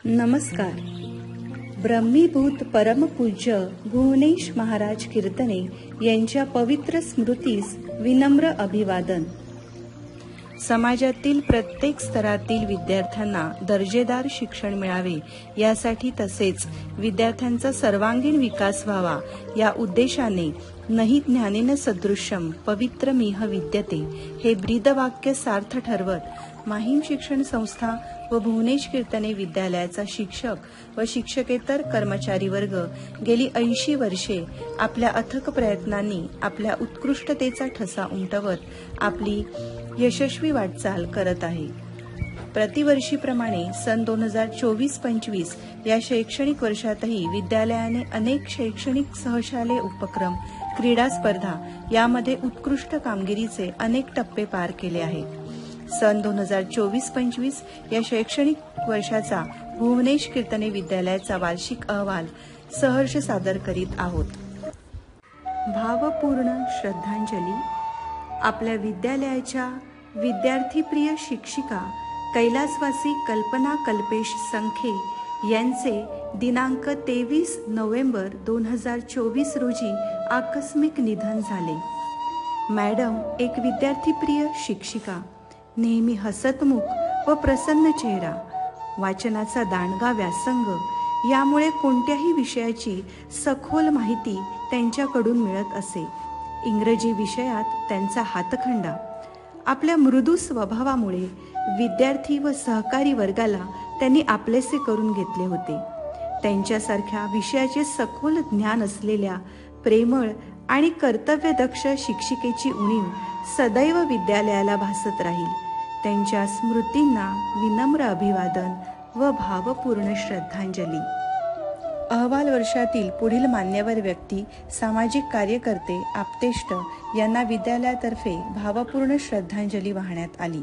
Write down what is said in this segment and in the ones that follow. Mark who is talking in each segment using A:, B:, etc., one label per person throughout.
A: नमस्कार. ब्रह्मीभूत परमपूज्य भुवनेश महाराज कीर्तने यांच्या पवित्र स्मृतीस विनम्र अभिवादन. समाजातील प्रत्येक स्तरातील विद्यार्थ्यांना दर्जेदार शिक्षण मिळावे यासाठी तसेच विद्यार्थ्यांचा सर्वांगीण विकास व्हावा या उद्देशाने नहि ज्ञानेन सदृश्यम पवित्रमिह विद्यते हे ब्रीदवाक्य सार्थ ठरवत माहीम शिक्षण संस्था व भुवनेश कीर्तने विद्यालयाचा शिक्षक व शिक्षकेतर कर्मचारी वर्ग गेली 80 वर्षे आपल्या अथक प्रयत्नांनी आपल्या उत्कृष्टतेचा ठसा उमटवत आपली यशस्वी वाटचाल करत आहे. प्रतिवर्षीप्रमाणे सन 2024-25 या शैक्षणिक वर्षातही विद्यालयाने अनेक शैक्षणिक सहशालेय उपक्रम, क्रीडा स्पर्धा यामध्ये उत्कृष्ट कामगिरीचे अनेक टप्पे पार केले आहेत. सन 2024-25 या शैक्षणिक वर्षाचा भुवनेश कीर्तने विद्यालयाचा वार्षिक अहवाल सहर्ष सादर करीत आहोत. भावपूर्ण श्रद्धांजली. आपल्या विद्यालयाच्या विद्यार्थीप्रिय शिक्षिका कैलासवासी कल्पना कल्पेश संखे यांचे दिनांक 23 नोव्हेंबर 2024 रोजी आकस्मिक निधन झाले. मॅडम एक विद्यार्थीप्रिय शिक्षिका, नेहमी हसतमुख व प्रसन्न चेहरा, वाचनाचा दांडगा व्यासंग यामुळे कोणत्याही विषयाची सखोल माहिती त्यांच्याकडून मिळत असे. इंग्रजी विषयात त्यांचा हातखंडा. आपल्या मृदू स्वभावामुळे विद्यार्थी व सहकारी वर्गाला त्यांनी आपलेसे करून घेतले होते. त्यांच्यासारख्या विषयाचे सखोल ज्ञान असलेल्या प्रेमळ आणि कर्तव्यदक्ष शिक्षिकेची उणीव सदैव विद्यालयाला भासत राहील. त्यांच्या स्मृतींना विनम्र अभिवादन व भावपूर्ण श्रद्धांजली. अहवाल वर्षातील पुढील मान्यवर व्यक्ती, सामाजिक कार्यकर्ते, आप्तेष्ट यांना विद्यालयातर्फे भावपूर्ण श्रद्धांजली वाहण्यात आली.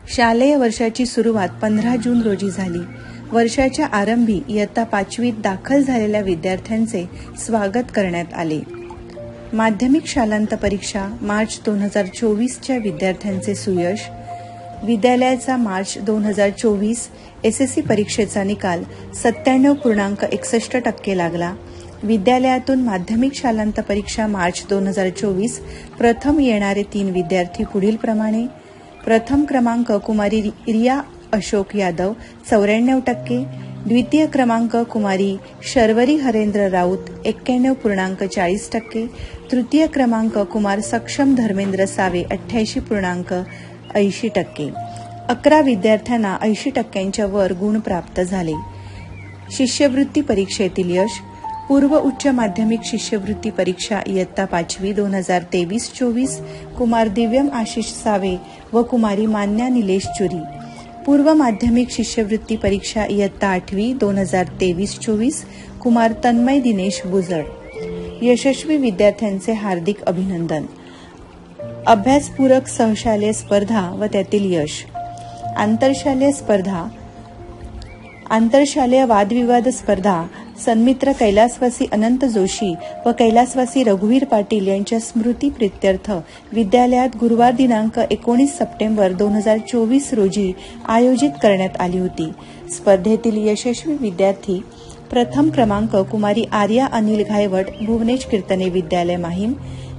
A: शालेय वर्षाची सुरुवात 15 जून रोजी झाली. वर्षाच्या आरंभी इयत्ता 5वीत दाखल झालेल्या विद्यार्थ्यांचे स्वागत करण्यात आले. माध्यमिक शालांत परीक्षा मार्च 2024च्या विद्यार्थ्यांचे सुयश. विद्यालयाचा मार्च 2024 एसएससी परीक्षेचा निकाल 97.61% लागला. विद्यालयातून माध्यमिक शालांत परीक्षा मार्च 2024 प्रथम येणारे 3 विद्यार्थी पुढील प्रमाणे. प्रथम क्रमांक कुमारी रिया अशोक यादव 94%, द्वितीय क्रमांक कुमारी शर्वरी हरेंद्र राऊत 91.40%, तृतीय क्रमांक कुमार सक्षम धर्मेंद्र सावे 88.80%. 11 विद्यार्थ्यांना 80% वर गुण प्राप्त झाले. शिष्यवृत्ती परीक्षेतील यश. पूर्व उच्च माध्यमिक शिष्यवृत्ती परीक्षा इयत्ता 5वी 2023-24 कुमार दिव्यम आशिष सावे व कुमारी मान्या निलेश चुरी. पूर्व माध्यमिक शिष्यवृत्ती परीक्षा इयत्ता 8वी 2023-24 कुमार तन्मय दिनेश बुजड. यशस्वी विद्यार्थ्यांचे हार्दिक अभिनंदन. अभ्यासपूरक सहशालेय स्पर्धा व त्यातील यश. आंतरशालेय स्पर्धा. आंतरशालेय वादविवाद स्पर्धा सन्मित्र कैलासवासी अनंत जोशी व कैलासवासी रघुवीर पाटील यांच्या स्मृती प्रित्यर्थ विद्यालयात गुरुवार दिनांक 19 सप्टेंबर 2024 रोजी आयोजित करण्यात आली होती. स्पर्धेतील यशस्वी विद्यार्थी. प्रथम क्रमांक कुमारी आर्या अनिल घायवट भुवनेश कीर्तने विद्यालय माहीम.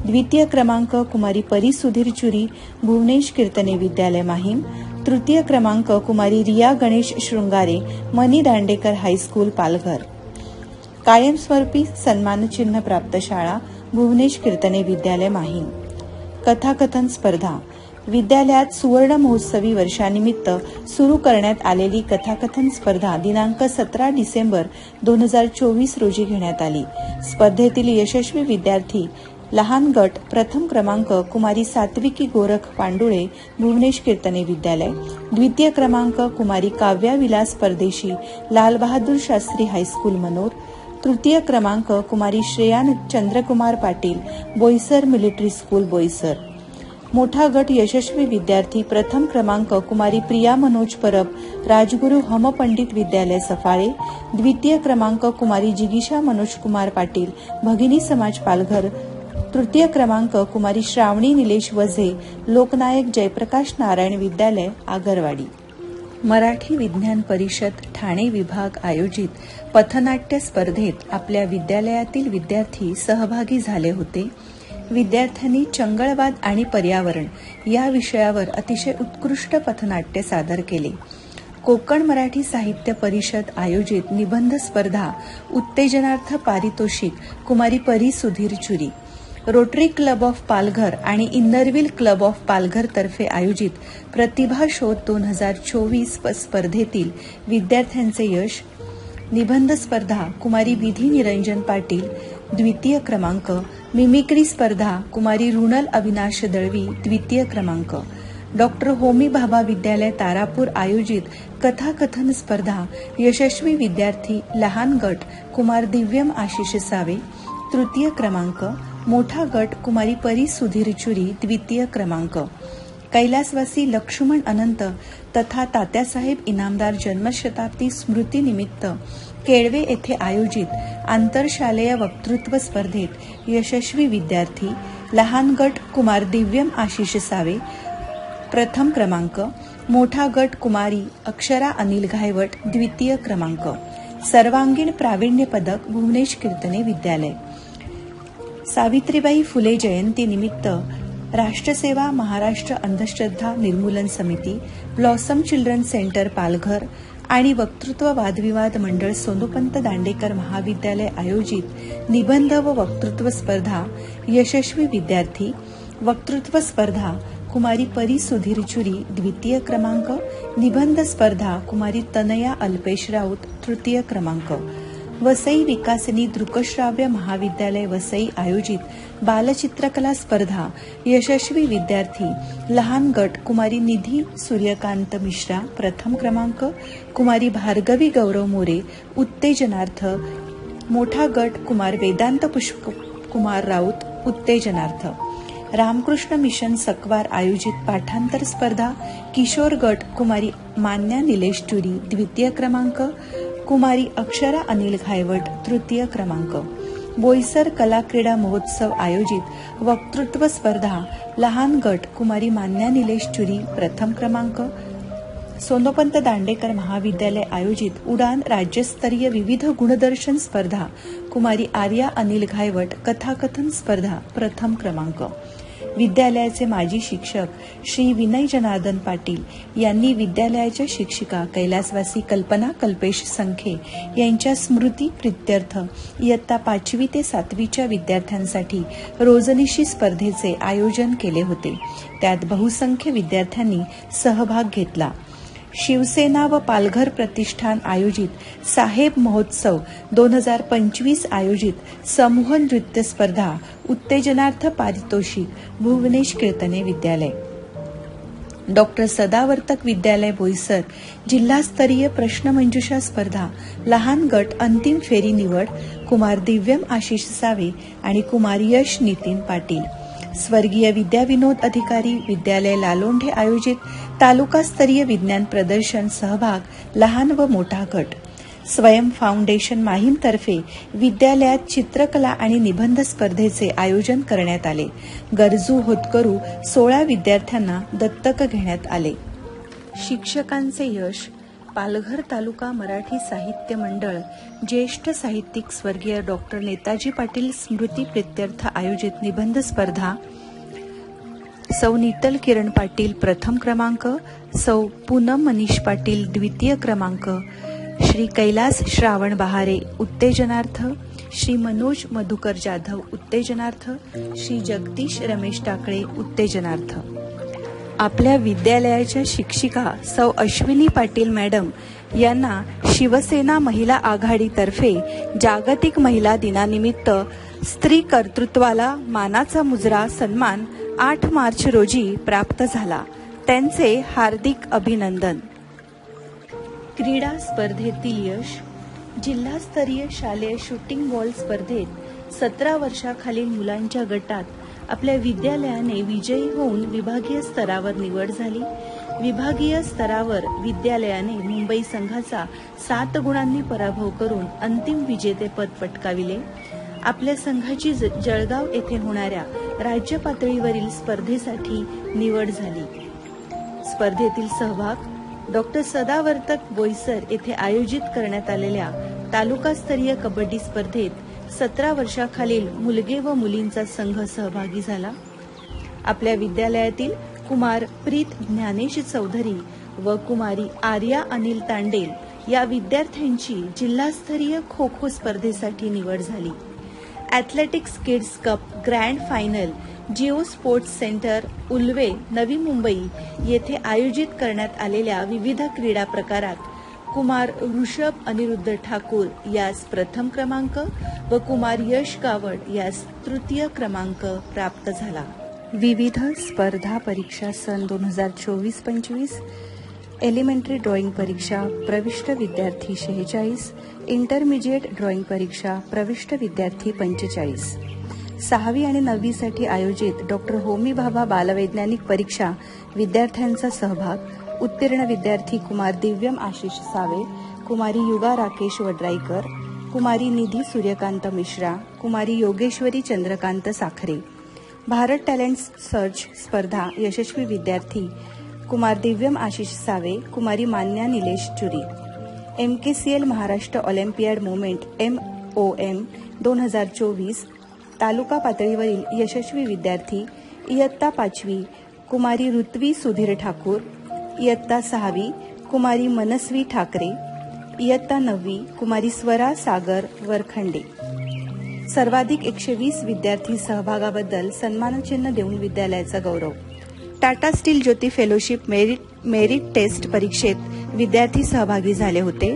A: द्वितीय क्रमांक कुमारी परी सुधीर चुरी भुवनेश कीर्तने विद्यालय माहीम. तृतीय क्रमांक कुमारी रिया गणेश शृंगारे मनी दांडेकर हायस्कूल पालघर. कायमस्वरूपी सन्मानचिन्ह प्राप्त शाळा भुवनेश कीर्तने विद्यालय माहीम. कथाकथन स्पर्धा. विद्यालयात सुवर्ण महोत्सवी वर्षानिमित्त सुरू करण्यात आलेली कथाकथन स्पर्धा दिनांक 17 डिसेंबर 2024 रोजी घेण्यात आली. स्पर्धेतील यशस्वी विद्यार्थी. लहान गट. प्रथम क्रमांक कुमारी सात्विकी गोरख पांडुळे भुवनेश कीर्तने विद्यालय. द्वितीय क्रमांक कुमारी काव्या विलास परदेशी लालबहादूर शास्त्री हायस्कूल मनोर. तृतीय क्रमांक कुमारी श्रेयान चंद्रकुमार पाटील बोईसर मिलिटरी स्कूल बोईसर. मोठा गट यशस्वी विद्यार्थी. प्रथम क्रमांक कुमारी प्रिया मनोज परब राजगुरू हमपंडित विद्यालय सफाळे. द्वितीय क्रमांक कुमारी जिगीषा मनोज कुमार पाटील भगिनी समाज पालघर. तृतीय क्रमांक कुमारी श्रावणी निलेश वझे लोकनायक जयप्रकाश नारायण विद्यालय आगरवाडी. मराठी विज्ञान परिषद ठाणे विभाग आयोजित पथनाट्य स्पर्धेत आपल्या विद्यालयातील विद्यार्थी सहभागी झाले होते. विद्यार्थ्यांनी चंगळवाद आणि पर्यावरण या विषयावर अतिशय उत्कृष्ट पथनाट्य सादर केले. कोकण मराठी साहित्य परिषद आयोजित निबंध स्पर्धा उत्तेजनार्थ पारितोषिक कुमारी परी सुधीर चुरी, रोटरी क्लब ऑफ पालघर आणि इन्नरव्हिल क्लब ऑफ पालघर तर्फे आयोजित प्रतिभा शोध 2024 स्पर्धेतील विद्यार्थ्यांचे यश. निबंध स्पर्धा कुमारी विधी निरंजन पाटील द्वितीय क्रमांक, मिमिक्री स्पर्धा कुमारी रुणल अविनाश दळवी द्वितीय क्रमांक. डॉक्टर होमी भाभा विद्यालय तारापूर आयोजित कथाकथन स्पर्धा यशस्वी विद्यार्थी लहान गट कुमार दिव्यम आशिष सावे तृतीय क्रमांक, मोठा गट कुमारी परी सुधीर चुरी द्वितीय क्रमांक. कैलासवासी लक्ष्मण अनंत तथा तात्यासाहेब इनामदार जन्मशताब्दी स्मृतीनिमित्त केळवे येथे आयोजित आंतरशालेय वक्तृत्व स्पर्धेत यशस्वी विद्यार्थी लहान गट कुमार दिव्यम आशिष सावे प्रथम क्रमांक, मोठा गट कुमारी अक्षरा अनिल घायवट द्वितीय क्रमांक. सर्वांगीण प्रावीण्य पदक भुवनेश कीर्तने विद्यालय. सावित्रीबाई फुले जयंती निमित्त राष्ट्रसेवा महाराष्ट्र अंधश्रद्धा निर्मूलन समिती, ब्लॉसम चिल्ड्रन सेंटर पालघर आणि वक्तृत्व वादविवाद मंडळ सोनोपंत दांडेकर महाविद्यालय आयोजित निबंध व वक्तृत्व स्पर्धा यशस्वी विद्यार्थी. वक्तृत्व स्पर्धा कुमारी परी सुधीर चुरी द्वितीय क्रमांक, निबंध स्पर्धा कुमारी तनया अल्पेश राऊत तृतीय क्रमांक. वसई विकासिनी दृकश्राव्य महाविद्यालय वसई आयोजित बालचित्रकला स्पर्धा यशस्वी विद्यार्थी लहान गट कुमारी निधी सूर्यकांत मिश्रा प्रथम क्रमांक, कुमारी भार्गवी गौरव मोरे उत्तेजनार्थ. मोठा गट कुमार वेदांत पुष्पकुमार राऊत उत्तेजनार्थ. रामकृष्ण मिशन सकवार आयोजित पाठांतर स्पर्धा किशोर गट कुमारी मान्या निलेश चुरी द्वितीय क्रमांक, कुमारी अक्षरा अनिल घायवट तृतीय क्रमांक. बोईसर कला क्रीडा महोत्सव आयोजित वक्तृत्व स्पर्धा लहान गट कुमारी मान्या निलेश चुरी प्रथम क्रमांक. सोनोपंत दांडेकर महाविद्यालय आयोजित उडान राज्यस्तरीय विविध गुणदर्शन स्पर्धा कुमारी आर्या अनिल घायवट कथाकथन स्पर्धा प्रथम क्रमांक. विद्यालयाचे माजी शिक्षक श्री विनय जनार्दन पाटील यांनी विद्यालयाच्या शिक्षिका कैलासवासी कल्पना कल्पेश संखे यांच्या स्मृती प्रित्यर्थ इयत्ता 5वी ते 7वीच्या विद्यार्थ्यांसाठी रोजनिशी स्पर्धेचे आयोजन केले होते. त्यात बहुसंख्य विद्यार्थ्यांनी सहभाग घेतला. शिवसेना व पालघर प्रतिष्ठान आयोजित साहेब महोत्सव 2025 आयोजित समूह नृत्य स्पर्धा उत्तेजनार्थ पारितोषिक भुवनेश कीर्तने विद्यालय. डॉक्टर सदावर्तक विद्यालय बोईसर जिल्हास्तरीय प्रश्नमंजुषा स्पर्धा लहान गट अंतिम फेरी निवड कुमार दिव्यम आशिष सावे आणि कुमार यश नितीन पाटील. स्वर्गीय विद्याविनोद अधिकारी विद्यालय लालोंढे आयोजित तालुकास्तरीय विज्ञान प्रदर्शन सहभाग लहान व मोठा गट. स्वयं फाउंडेशन माहीमतर्फे विद्यालयात चित्रकला आणि निबंध स्पर्धेचे आयोजन करण्यात आले. गरजू होतकरू 16 विद्यार्थ्यांना दत्तक घेण्यात आले. शिक्षकांचे यश. पालघर तालुका मराठी साहित्य मंडळ ज्येष्ठ साहित्यिक स्वर्गीय डॉक्टर नेताजी पाटील स्मृती प्रित्यर्थ आयोजित निबंध स्पर्धा सौ नीतल किरण पाटील प्रथम क्रमांक, सौ पूनम मनीष पाटील द्वितीय क्रमांक, श्री कैलास श्रावण बहारे उत्तेजनार्थ, श्री मनोज मधुकर जाधव उत्तेजनार्थ, श्री जगदीश रमेश टाकळे उत्तेजनार्थ. आपल्या विद्यालयाच्या शिक्षिका सौ अश्विनी पाटील मॅडम यांना शिवसेना महिला आघाडीतर्फे जागतिक महिला दिनानिमित्त स्त्री कर्तृत्वाला मानाचा मुजरा सन्मान 8 मार्च रोजी प्राप्त झाला. त्यांचे हार्दिक अभिनंदन. क्रीडा स्पर्धेतील यश. जिल्हास्तरीय शालेय शूटिंग बॉल स्पर्धेत 17 वर्षाखालील मुलांच्या गटात आपल्या विद्यालयाने विजयी होऊन विभागीय स्तरावर निवड झाली. विभागीय स्तरावर विद्यालयाने मुंबई संघाचा 7 गुणांनी पराभव करून अंतिम विजेतेपद पटकाविले. आपल्या संघाची जळगाव येथे होणाऱ्या राज्य पातळीवरील स्पर्धेसाठी निवड झाली. स्पर्धेतील सहभाग डॉक्टर सदावर्तक बोईसर येथे आयोजित करण्यात आलेल्या तालुकास्तरीय कबड्डी स्पर्धेत 17 वर्षाखालील मुलगे व मुलींचा संघ सहभागी झाला। आपल्या विद्यालयातील कुमार प्रीत ज्ञानेश चौधरी व कुमारी आर्या अनिल तांडेल या विद्यार्थ्यांची जिल्हास्तरीय खो खो स्पर्धेसाठी निवड झाली। Athletics kids cup grand final Jio sports centre Ulwe Navi Mumbai येथे आयोजित करण्यात आलेल्या विविध क्रीडा प्रकारात कुमार ऋषभ अनिरुद्ध ठाकूर यास प्रथम क्रमांक व कुमार यश गावड यास तृतीय क्रमांक प्राप्त झाला। विविध स्पर्धा परीक्षा सन 2024-25 एलिमेंटरी ड्रॉइंग परीक्षा प्रविष्ट विद्यार्थी 46, इंटरमिजिएट ड्रॉइंग परीक्षा प्रविष्ट विद्यार्थी 45, 6वी आणि 9वी साठी आयोजित डॉक्टर होमी भाभा बालवैज्ञानिक परीक्षा विद्यार्थ्यांचा सहभाग उत्तीर्ण विद्यार्थी कुमार दिव्यम आशिष सावे, कुमारी युगा राकेश वड्राईकर, कुमारी निधी सूर्यकांत मिश्रा, कुमारी योगेश्वरी चंद्रकांत साखरे। भारत टॅलेंट सर्च स्पर्धा यशस्वी विद्यार्थी कुमार दिव्यम आशिष सावे, कुमारी मान्या निलेश चुरी। MKCL Maharashtra Olympiad movement MOM 2024 तालुका पातळीवरील यशस्वी विद्यार्थी इयत्ता 5वी कुमारी ऋत्वी सुधीर ठाकूर, इयत्ता 6वी कुमारी मनस्वी ठाकरे, इयत्ता 9वी कुमारी स्वरा सागर वरखंडे। सर्वाधिक 120 विद्यार्थी सहभागाबद्दल सन्मानचिन्ह देऊन विद्यालयाचा गौरव। टाटा स्टील ज्योती फेलोशिप मेरिट टेस्ट परीक्षेत विद्यार्थी सहभागी झाले होते।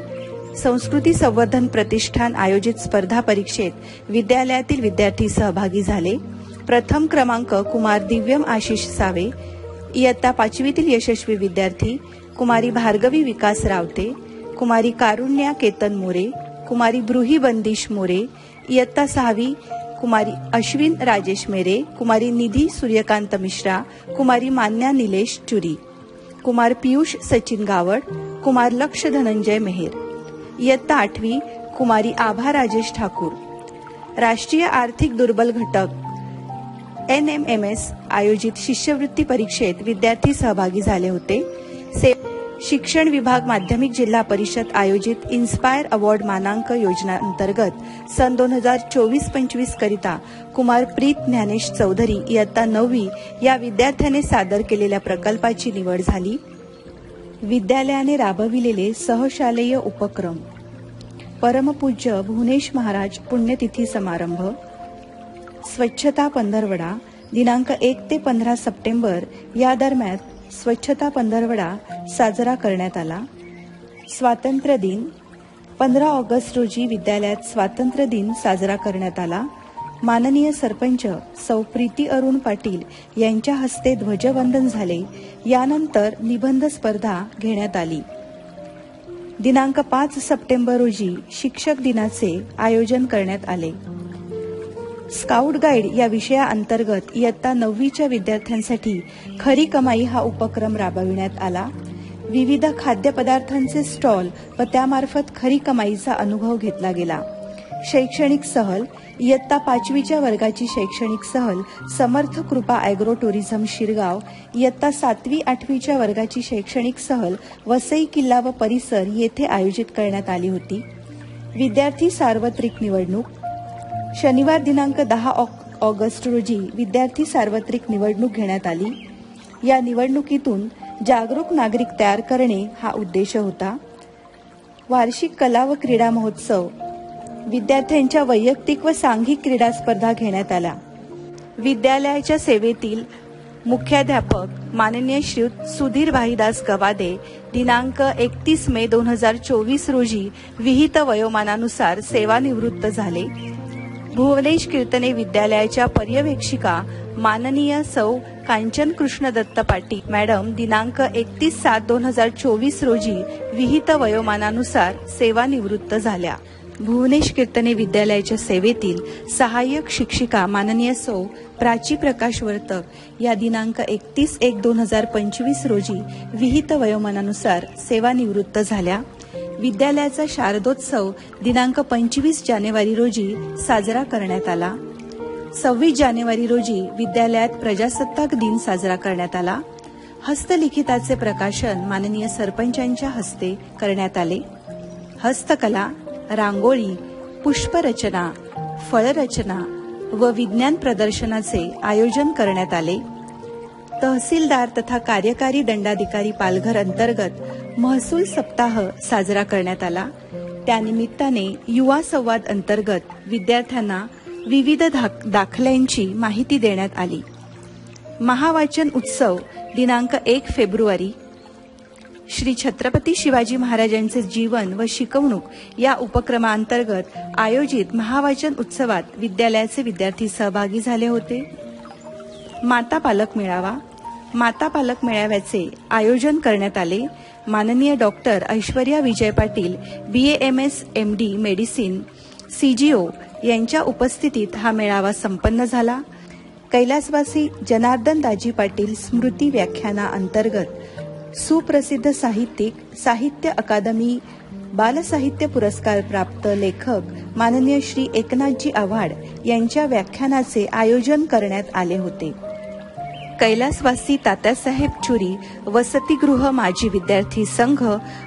A: संस्कृती संवर्धन प्रतिष्ठान आयोजित स्पर्धा परीक्षेत विद्यालयातील विद्यार्थी सहभागी झाले। प्रथम क्रमांक कुमार दिव्यम आशिष सावे, इयत्ता 5वीतील यशस्वी विद्यार्थी कुमारी भार्गवी विकास रावते, कुमारी कारुण्या केतन मोरे, कुमारी ब्रुही बंदिश मोरे, इयत्ता 6वी कुमारी अश्विन राजेश मेरे, कुमारी निधी सूर्यकांत मिश्रा, कुमारी मान्या निलेश चुरी, कुमार पियुष सचिन गावड, कुमार लक्ष धनंजय मेहर, इयत्ता 8वी कुमारी आभा राजेश ठाकूर। राष्ट्रीय आर्थिक दुर्बल घटक NMMS आयोजित शिष्यवृत्ती परीक्षेत विद्यार्थी सहभागी झाले होते। शिक्षण विभाग माध्यमिक जिल्हा परिषद आयोजित इन्स्पायर अवॉर्ड मानांक योजना अंतर्गत सन 2024-25 करिता कुमार प्रीत ज्ञानेश चौधरी इयत्ता 9वी या विद्यार्थ्याने सादर केलेल्या प्रकल्पाची निवड झाली। विद्यालयाने राबविलेले सहशालेय उपक्रम परमपूज्य भुवनेश महाराज पुण्यतिथी समारंभ, स्वच्छता पंधरवडा दिनांक 1 ते 15 सप्टेंबर या दरम्यान स्वच्छता पंधरवडा साजरा करण्यात आला। स्वातंत्र्य दिन 15 ऑगस्ट रोजी विद्यालयात स्वातंत्र्य दिन साजरा करण्यात आला। माननीय सरपंच सौ प्रीती अरुण पाटील यांच्या हस्ते ध्वजवंदन झाले। यानंतर निबंध स्पर्धा घेण्यात आली। दिनांक 5 सप्टेंबर रोजी शिक्षक दिनाचे आयोजन करण्यात आले। स्काउट गाईड या विषयाअंतर्गत इयत्ता 9वीच्या विद्यार्थ्यांसाठी खरी कमाई हा उपक्रम राबविण्यात आला। विविध खाद्यपदार्थांचे स्टॉल व त्यामार्फत खरी कमाईचा अनुभव घेतला गेला। शैक्षणिक सहल इयत्ता 5वीच्या वर्गाची शैक्षणिक सहल समर्थ कृपा ॲग्रो टुरिझम शिरगाव, इयत्ता 7वी 8वीच्या वर्गाची शैक्षणिक सहल वसई किल्ला व परिसर येथे आयोजित करण्यात आली होती। विद्यार्थी सार्वत्रिक निवडणूक शनिवार दिनांक 10 ऑगस्ट रोजी विद्यार्थी सार्वत्रिक निवडणूक घेण्यात आली। या निवडणुकीतून जागरूक नागरिक तयार करणे हा उद्देश होता। वार्षिक कला व क्रीडा महोत्सव विद्यार्थ्यांच्या वैयक्तिक व सांघिक क्रीडा स्पर्धा घेण्यात आल्या। विद्यालयाच्या सेवेतील मुख्याध्यापक माननीय श्रीयुत सुधीर भाईदास गवादे दिनांक 31 मे 2024 रोजी विहित वयोमानानुसार सेवानिवृत्त झाले। भुवनेश कीर्तने विद्यालयाच्या पर्यवेक्षिका माननीय सौ कांचन कृष्ण दत्त पाटील मॅडम दिनांक 31/7/2024 रोजी विहित वयोमानानुसार सेवानिवृत्त झाल्या। भुवनेश कीर्तने विद्यालयाच्या सेवेतील सहाय्यक शिक्षिका माननीय सौ प्राची प्रकाश वर्तक या दिनांक 31/1/2025 रोजी विहित वयोमानानुसार सेवानिवृत्त झाल्या। विद्यालयाचा शारदोत्सव दिनांक 25 जानेवारी रोजी साजरा करण्यात आला। 26 जानेवारी रोजी विद्यालयात प्रजासत्ताक दिन साजरा करण्यात आला। हस्तलिखिताचे प्रकाशन माननीय सरपंचांच्या हस्ते करण्यात आले. हस्तकला, रांगोळी, पुष्परचना, फळरचना व विज्ञान प्रदर्शनाचे आयोजन करण्यात आले. तहसीलदार तथा कार्यकारी दंडाधिकारी पालघर अंतर्गत महसूल सप्ताह साजरा करण्यात आला. त्यानिमित्ताने युवा संवाद अंतर्गत विद्यार्थ्यांना विविध दाखल्यांची माहिती देण्यात आली. महावाचन उत्सव दिनांक 1 फेब्रुवारी श्री छत्रपती शिवाजी महाराजांचे जीवन व शिकवणूक या उपक्रमांतर्गत आयोजित महावाचन उत्सवात विद्यालयाचे विद्यार्थी सहभागी झाले होते. माता पालक मेळावा. माता पालक मेळाव्याचे आयोजन करण्यात आले. माननीय doctor Aishwarya Vijay Patil, BAMS MD medicine, CGO यांच्या उपस्थितीत हा मेळावा संपन्न झाला. कैलासवासी जनार्दन दाजी पाटील स्मृती व्याख्यानाअंतर्गत सुप्रसिद्ध साहित्यिक, साहित्य अकादमी बालसाहित्य पुरस्कार प्राप्त लेखक माननीय श्री एकनाथजी आव्हाड यांच्या व्याख्यानाचे आयोजन करण्यात आले होते. कैलासवासी तात्यासाहेब चुरी वसतिगृह माजी विद्यार्थी संघ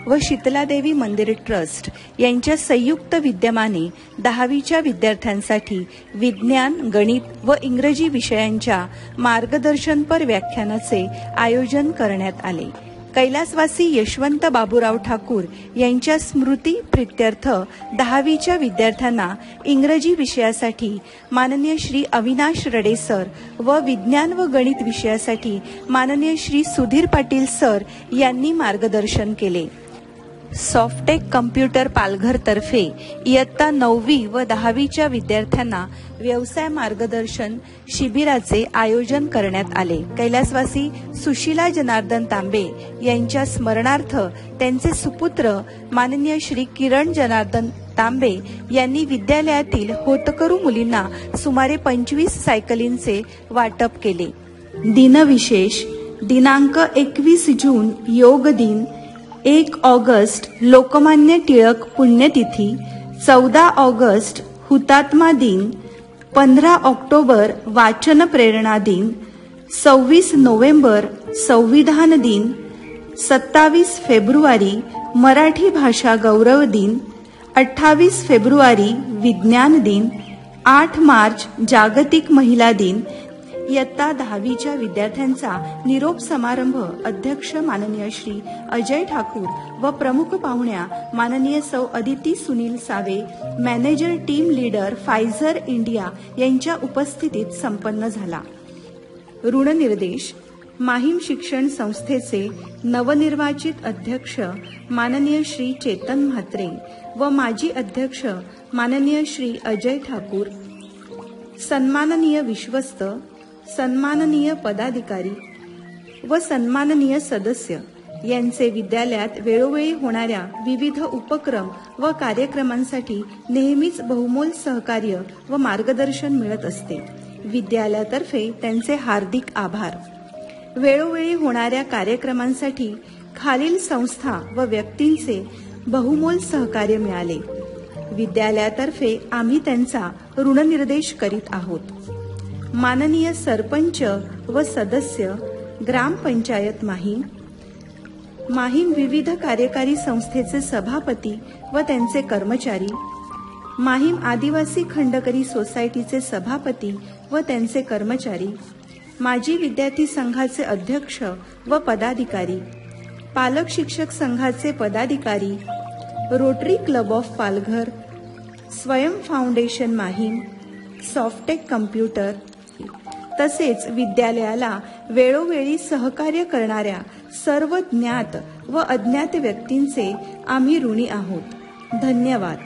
A: व शीतलादेवी मंदिर ट्रस्ट यांच्या संयुक्त विद्यमाने 10वीच्या विद्यार्थ्यांसाठी विज्ञान, गणित व इंग्रजी विषयांच्या मार्गदर्शनपर व्याख्यानाचे आयोजन करण्यात आले. कैलासवासी यशवंत बाबूराव ठाकूर यांच्या स्मृती प्रित्यर्थ 10वीच्या विद्यार्थ्यांना इंग्रजी विषयासाठी माननीय श्री अविनाश रडे सर व विज्ञान व गणित विषयासाठी माननीय श्री सुधीर पाटील सर यांनी मार्गदर्शन केले. सॉफ्टेक कम्प्युटर पालघर तर्फे इयत्ता 9वी व 10वीच्या विद्यार्थ्यांना व्यवसाय मार्गदर्शन शिबिराचे आयोजन करण्यात आले. कैलासवासी सुशीला जनार्दन तांबे यांच्या स्मरणार्थ त्यांचे सुपुत्र माननीय श्री किरण जनार्दन तांबे यांनी विद्यालयातील होतकरू मुलींना सुमारे 25 सायकलींचे वाटप केले. दिनविशेष. दिनांक 21 जून योग दिन, 1 ऑगस्ट लोकमान्य टिळक पुण्यतिथी, 14 ऑगस्ट हुतात्मा दिन, 15 ऑक्टोबर वाचन प्रेरणा दिन, 26 नोव्हेंबर संविधान दिन, 27 फेब्रुवारी मराठी भाषा गौरव दिन, 28 फेब्रुवारी विज्ञान दिन, 8 मार्च जागतिक महिला दिन. इयत्ता 10वीच्या विद्यार्थ्यांचा निरोप समारंभ अध्यक्ष माननीय श्री अजय ठाकूर व प्रमुख पाहुण्या माननीय सौ Aditi Sunil save, manager team leader Pfizer India यांच्या उपस्थितीत संपन्न झाला. ऋणनिर्देश. माहीम शिक्षण संस्थेचे नवनिर्वाचित अध्यक्ष माननीय श्री चेतन म्हात्रे व माजी अध्यक्ष माननीय श्री अजय ठाकूर, सन्माननीय विश्वस्त, सन्माननीय पदाधिकारी व सन्माननीय सदस्य यांचे विद्यालयात वेळोवेळी होणाऱ्या विविध उपक्रम व कार्यक्रमांसाठी नेहमीच बहुमोल सहकार्य व मार्गदर्शन मिळत असते. विद्यालयातर्फे त्यांचे हार्दिक आभार. वेळोवेळी होणाऱ्या कार्यक्रमांसाठी खालील संस्था व व्यक्तींचे बहुमोल सहकार्य मिळाले. विद्यालयातर्फे आम्ही त्यांचा ऋणनिर्देश करीत आहोत. माननीय सरपंच व सदस्य ग्रामपंचायत माहीम, माहीम विविध कार्यकारी संस्थेचे सभापती व त्यांचे कर्मचारी, माहीम आदिवासी खंडकरी सोसायटीचे सभापती व त्यांचे कर्मचारी, माजी विद्यार्थी संघाचे अध्यक्ष व पदाधिकारी, पालक शिक्षक संघाचे पदाधिकारी, रोटरी क्लब ऑफ पालघर, स्वयं फाउंडेशन माहीम, सॉफ्टेक कम्प्युटर तसेच विद्यालयाला वेळोवेळी सहकार्य करणाऱ्या सर्व ज्ञात व अज्ञात व्यक्तींचे आम्ही ऋणी आहोत. धन्यवाद.